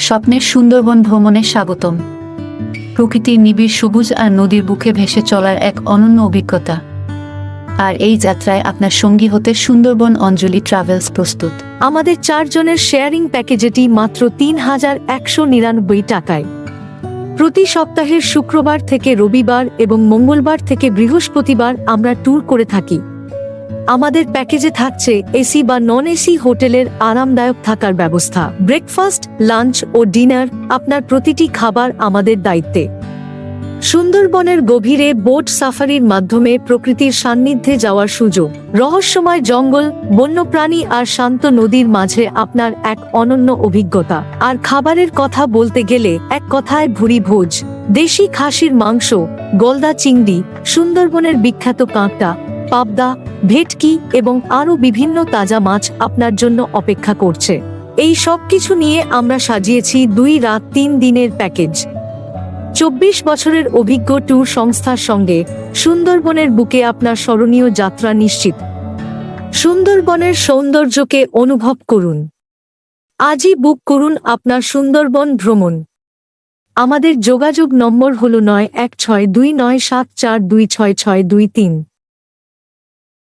স্বপ্নের সুন্দরবন ভ্রমণে স্বাগতম। প্রকৃতির নিবিড় সবুজ আর নদীর বুকে ভেসে চলার এক অনন্য অভিজ্ঞতা। আর এই যাত্রায় আপনার সঙ্গী হতে সুন্দরবন অঞ্জলি ট্রাভেলস প্রস্তুত। আমাদের 4 জনের শেয়ারিং প্যাকেজটি মাত্র ৩,১৯৯ টাকায়। প্রতি সপ্তাহের শুক্রবার থেকে রবিবার এবং মঙ্গলবার থেকে বৃহস্পতিবার আমরা ট্যুর করে থাকি। আমাদের প্যাকেজে থাকছে এসি বা নন এসি হোটেলের আরামদায়ক থাকার ব্যবস্থা, ব্রেকফাস্ট, লাঞ্চ ও ডিনার, আপনার প্রতিটি খাবার আমাদের দায়িত্বে। সুন্দরবনের গভীরে বোট সাফারির মাধ্যমে প্রকৃতির সান্নিধ্যে যাওয়ার সুযোগ, রহস্যময় জঙ্গল, বন্যপ্রাণী আর শান্ত নদীর মাঝে আপনার এক অনন্য অভিজ্ঞতা। আর খাবারের কথা বলতে গেলে এক কথায় ভুরি ভোজ। দেশি খাসির মাংস, গলদা চিংড়ি, সুন্দরবনের বিখ্যাত কাঁকড়া, পাবদা, ভেটকি এবং আরও বিভিন্ন তাজা মাছ আপনার জন্য অপেক্ষা করছে। এই সব কিছু নিয়ে আমরা সাজিয়েছি 2 রাত 3 দিনের প্যাকেজ। 24 বছরের অভিজ্ঞ ট্যুর সংস্থার সঙ্গে সুন্দরবনের বুকে আপনার স্মরণীয় যাত্রা নিশ্চিত। সুন্দরবনের সৌন্দর্যকে অনুভব করুন। আজই বুক করুন আপনার সুন্দরবন ভ্রমণ। আমাদের যোগাযোগ নম্বর হল 916297426623।